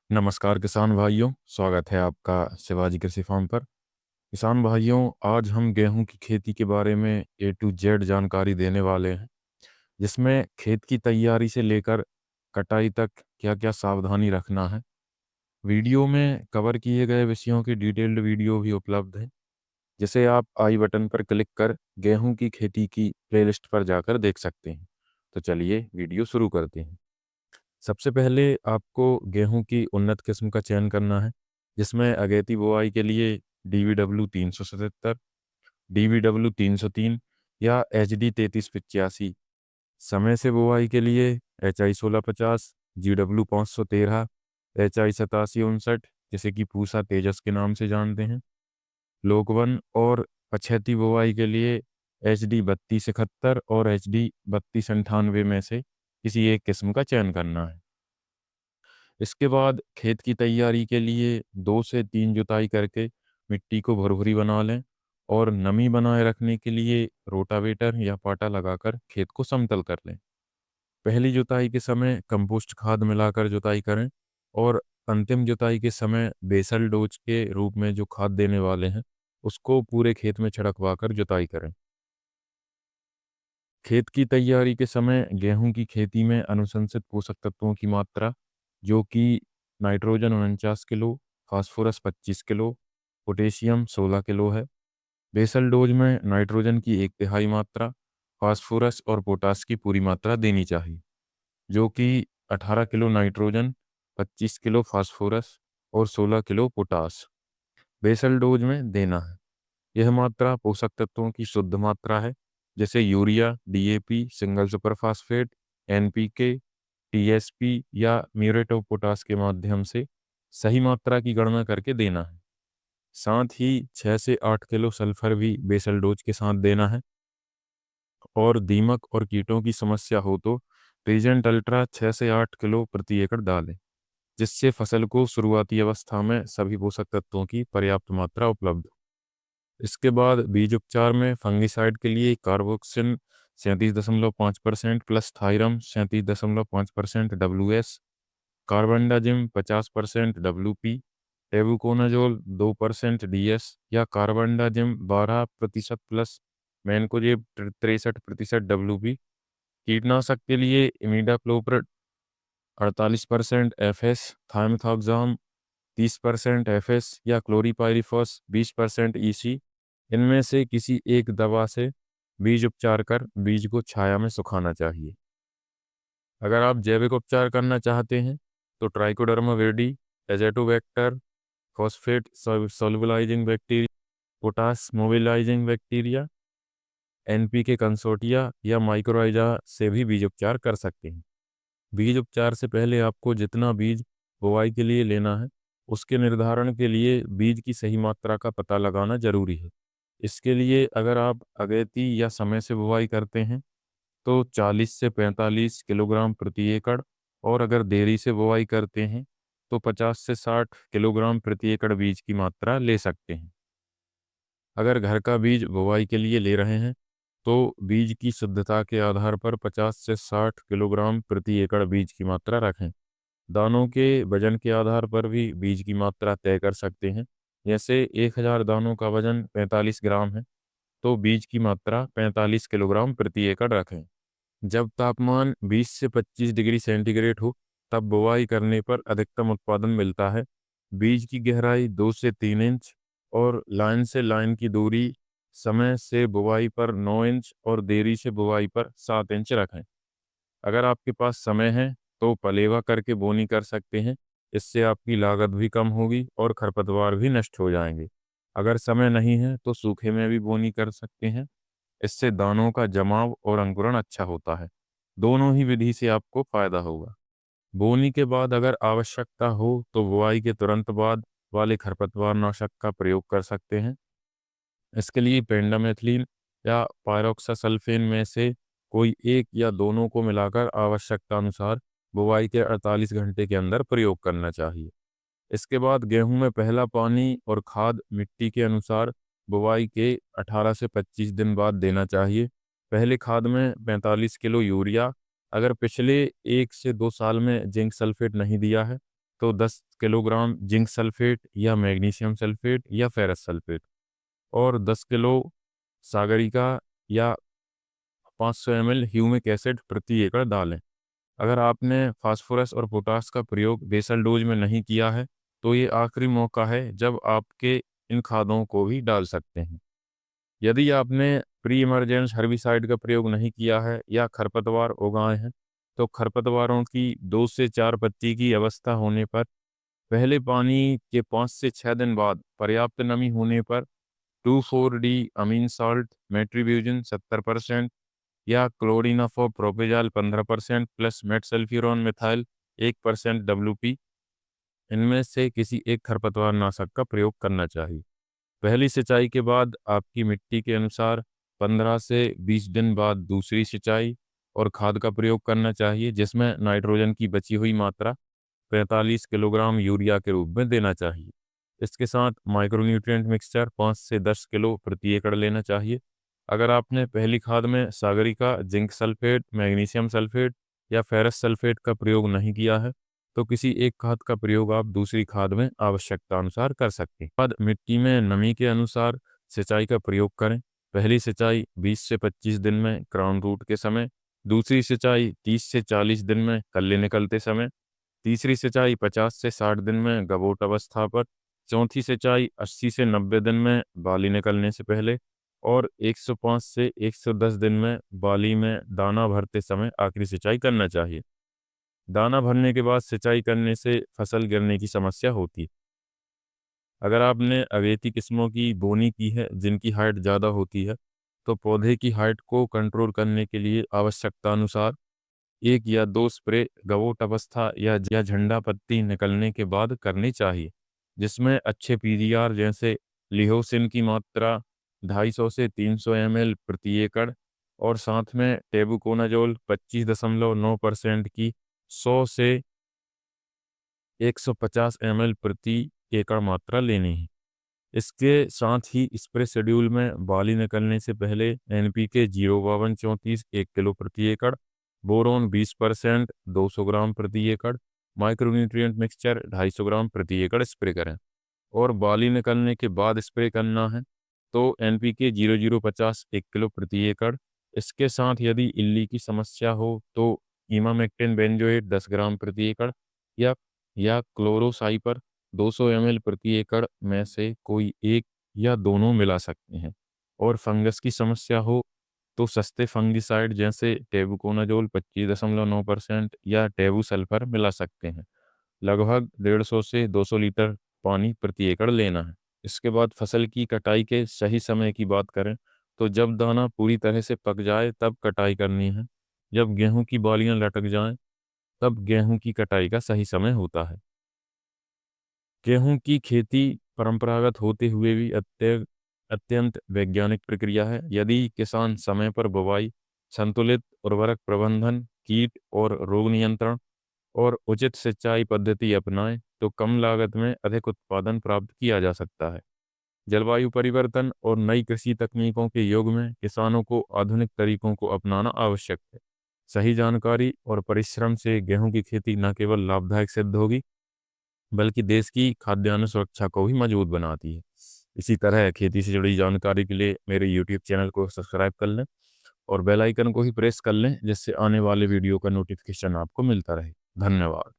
नमस्कार किसान भाइयों, स्वागत है आपका शिवाजी कृषि फार्म पर। किसान भाइयों, आज हम गेहूं की खेती के बारे में ए टू जेड जानकारी देने वाले हैं, जिसमें खेत की तैयारी से लेकर कटाई तक क्या क्या सावधानी रखना है। वीडियो में कवर किए गए विषयों की डिटेल्ड वीडियो भी उपलब्ध है, जिसे आप आई बटन पर क्लिक कर गेहूं की खेती की प्लेलिस्ट पर जाकर देख सकते हैं। तो चलिए वीडियो शुरू करते हैं। सबसे पहले आपको गेहूं की उन्नत किस्म का चयन करना है, जिसमें अगेती बुआई के लिए DVW 377, DVW 303 या HD 3385, समय से बुआई के लिए HI 1650, GW 513, HI 8759, जिसे कि पूसा तेजस के नाम से जानते हैं, लोकवन, और पछेती बुआई के लिए HD 3271 और HD 3298 में से किसी एक किस्म का चयन करना है। इसके बाद खेत की तैयारी के लिए 2 से 3 जुताई करके मिट्टी को भुरभुरी बना लें और नमी बनाए रखने के लिए रोटावेटर या पाटा लगाकर खेत को समतल कर लें। पहली जुताई के समय कंपोस्ट खाद मिलाकर जुताई करें और अंतिम जुताई के समय बेसल डोज के रूप में जो खाद देने वाले हैं, उसको पूरे खेत में छिड़कवा कर जुताई करें। खेत की तैयारी के समय गेहूं की खेती में अनुशंसित पोषक तत्वों की मात्रा, जो कि nitrogen 49 kilo, phosphorus 25 kilo, potassium 16 kilo है। बेसल डोज में नाइट्रोजन की 1/3 मात्रा, फास्फोरस और पोटास की पूरी मात्रा देनी चाहिए, जो कि 18 किलो नाइट्रोजन, 25 किलो फास्फोरस और 16 किलो पोटास बेसल डोज में देना है। यह मात्रा पोषक तत्वों की शुद्ध मात्रा है, जैसे urea, DAP, single super phosphate, NPK, TSP या म्यूरेट ऑफ पोटास के माध्यम से सही मात्रा की गणना करके देना है। साथ ही 6 से 8 किलो सल्फर भी बेसल डोज के साथ देना है। और दीमक और कीटों की समस्या हो तो रीजेंट अल्ट्रा 6 से 8 किलो प्रति एकड़ डालें, जिससे फसल को शुरुआती अवस्था में सभी पोषक तत्वों की पर्याप्त मात्रा उपलब्ध हो। इसके बाद बीज उपचार में फंगिसाइड के लिए carboxin 37.5% plus thiram 37.5% WS, carbendazim 50% WP, tebuconazole 2% DS या कार्बेंडाजिम 12% प्लस मैनकोजेब 63% WP। कीटनाशक के लिए इमिडाक्लोप्रिड 48% FS, थाइमेथॉक्साम 30% FS या क्लोरीपाइरिफॉस 20% EC, इनमें से किसी एक दवा से बीज उपचार कर बीज को छाया में सुखाना चाहिए। अगर आप जैविक उपचार करना चाहते हैं तो trichoderma viride, azotobacter, phosphate solubilizing bacteria, potash mobilizing bacteria, NPK consortia या माइक्रोराइजा से भी बीज उपचार कर सकते हैं। बीज उपचार से पहले आपको जितना बीज बुआई के लिए लेना है, उसके निर्धारण के लिए बीज की सही मात्रा का पता लगाना जरूरी है। इसके लिए अगर आप अगेती या समय से बुआई करते हैं तो 40 से 45 किलोग्राम प्रति एकड़, और अगर देरी से बुआई करते हैं तो 50 से 60 किलोग्राम प्रति एकड़ बीज की मात्रा ले सकते हैं। अगर घर का बीज बुआई के लिए ले रहे हैं तो बीज की शुद्धता के आधार पर 50 से 60 किलोग्राम प्रति एकड़ बीज की मात्रा रखें। दानों के वजन के आधार पर भी बीज की मात्रा तय कर सकते हैं। जैसे 1000 दानों का वजन 45 ग्राम है, तो बीज की मात्रा 45 किलोग्राम प्रति एकड़ रखें। जब तापमान 20 से 25 डिग्री सेंटीग्रेड हो, तब बुवाई करने पर अधिकतम उत्पादन मिलता है। बीज की गहराई 2 से 3 इंच और लाइन से लाइन की दूरी समय से बुवाई पर 9 इंच और देरी से बुवाई पर 7 इंच रखें। अगर आपके पास समय है तो पलेवा करके बोनी कर सकते हैं। इससे आपकी लागत भी कम होगी और खरपतवार भी नष्ट हो जाएंगे। अगर समय नहीं है तो सूखे में भी बोनी कर सकते हैं। इससे दानों का जमाव और अंकुरण अच्छा होता है। दोनों ही विधि से आपको फायदा होगा। बोनी के बाद अगर आवश्यकता हो तो बुआई के तुरंत बाद वाले खरपतवार नाशक का प्रयोग कर सकते हैं। इसके लिए पेंडामेथलिन या पायरोक्सासल्फेन में से कोई एक या दोनों को मिलाकर आवश्यकता अनुसार बुवाई के 48 घंटे के अंदर प्रयोग करना चाहिए। इसके बाद गेहूं में पहला पानी और खाद मिट्टी के अनुसार बुवाई के 18 से 25 दिन बाद देना चाहिए। पहले खाद में 45 किलो यूरिया। अगर पिछले 1 से 2 साल में जिंक सल्फेट नहीं दिया है तो 10 किलोग्राम जिंक सल्फेट या मैग्नीशियम सल्फेट या फेरस सल्फेट, और 10 किलो सागरिका या 500 ml ह्यूमिक एसिड प्रति एकड़ डालें। अगर आपने फास्फोरस और पोटास का प्रयोग बेसल डोज में नहीं किया है, तो ये आखिरी मौका है जब आपके इन खादों को भी डाल सकते हैं। यदि आपने प्री इमरजेंस हर्बिसाइड का प्रयोग नहीं किया है या खरपतवार उगाए हैं, तो खरपतवारों की 2 से 4 पत्ती की अवस्था होने पर पहले पानी के 5 से 6 दिन बाद पर्याप्त नमी होने पर 2,4-डी अमीन साल्ट मेट्रीब्यूजिन 70% या क्लोरिनाफो प्रोपेजाल 15% प्लस मेटसल्फ्यूरोन मिथाइल 1% WP, इनमें से किसी एक खरपतवार नाशक का प्रयोग करना चाहिए। पहली सिंचाई के बाद आपकी मिट्टी के अनुसार 15 से 20 दिन बाद दूसरी सिंचाई और खाद का प्रयोग करना चाहिए, जिसमें नाइट्रोजन की बची हुई मात्रा 45 किलोग्राम यूरिया के रूप में देना चाहिए। इसके साथ माइक्रोन्यूट्रिएंट मिक्सचर 5 से 10 किलो प्रति एकड़ लेना चाहिए। अगर आपने पहली खाद में Sagarika, zinc sulphate, magnesium sulphate या फेरस सल्फेट का प्रयोग नहीं किया है, तो किसी एक खाद का प्रयोग आप दूसरी खाद में आवश्यकता अनुसार कर सकते हैं। बाद मिट्टी में नमी के अनुसार सिंचाई का प्रयोग करें। पहली सिंचाई 20 से 25 दिन में क्राउन रूट के समय, दूसरी सिंचाई 30 से 40 दिन में कल्ले निकलते समय, तीसरी सिंचाई 50 से 60 दिन में गबोट अवस्था पर, चौथी सिंचाई 80 से 90 दिन में बाली निकलने से पहले और 105 से 110 दिन में बाली में दाना भरते समय आखिरी सिंचाई करना चाहिए। दाना भरने के बाद सिंचाई करने से फसल गिरने की समस्या होती है। अगर आपने अगेती किस्मों की बोनी की है जिनकी हाइट ज़्यादा होती है, तो पौधे की हाइट को कंट्रोल करने के लिए आवश्यकता अनुसार 1 या 2 स्प्रे गवोट अवस्था या झंडा पत्ती निकलने के बाद करनी चाहिए, जिसमें अच्छे पीजीआर जैसे लिहोसिन की मात्रा 250 से 300 ml प्रति एकड़ और साथ में टेबुकोनाजोल 25.9% की 100 से 150 ml प्रति एकड़ मात्रा लेनी है। इसके साथ ही स्प्रे शेड्यूल में बाली निकलने से पहले NPK 05234 1 किलो प्रति एकड़, बोरोन 20% 200 ग्राम प्रति एकड़, माइक्रोन्यूट्रिएंट मिक्सचर 250 ग्राम प्रति एकड़ स्प्रे करें। और बाली निकलने के बाद स्प्रे करना है तो NPK 0050 1 किलो प्रति एकड़। इसके साथ यदि इल्ली की समस्या हो तो इमामेक्टिन बेंजोएट 10 ग्राम प्रति एकड़ या क्लोरोसाइपर 200 ml प्रति एकड़ में से कोई एक या दोनों मिला सकते हैं। और फंगस की समस्या हो तो सस्ते फंगिसाइड जैसे टेबुकोनाजोल 25.9% या टेबू सल्फर मिला सकते हैं। लगभग 150 से 200 लीटर पानी प्रति एकड़ लेना है। इसके बाद फसल की कटाई के सही समय की बात करें तो जब दाना पूरी तरह से पक जाए तब कटाई करनी है। जब गेहूं की बालियां लटक जाएं तब गेहूं की कटाई का सही समय होता है। गेहूं की खेती परंपरागत होते हुए भी अत्यंत वैज्ञानिक प्रक्रिया है। यदि किसान समय पर बुवाई, संतुलित उर्वरक प्रबंधन, कीट और रोग नियंत्रण और उचित सिंचाई पद्धति अपनाएं तो कम लागत में अधिक उत्पादन प्राप्त किया जा सकता है। जलवायु परिवर्तन और नई कृषि तकनीकों के युग में किसानों को आधुनिक तरीकों को अपनाना आवश्यक है। सही जानकारी और परिश्रम से गेहूं की खेती न केवल लाभदायक सिद्ध होगी, बल्कि देश की खाद्यान्न सुरक्षा को भी मजबूत बनाती है। इसी तरह खेती से जुड़ी जानकारी के लिए मेरे YouTube चैनल को सब्सक्राइब कर लें और बेल आइकन को ही प्रेस कर लें, जिससे आने वाले वीडियो का नोटिफिकेशन आपको मिलता रहे। धन्यवाद।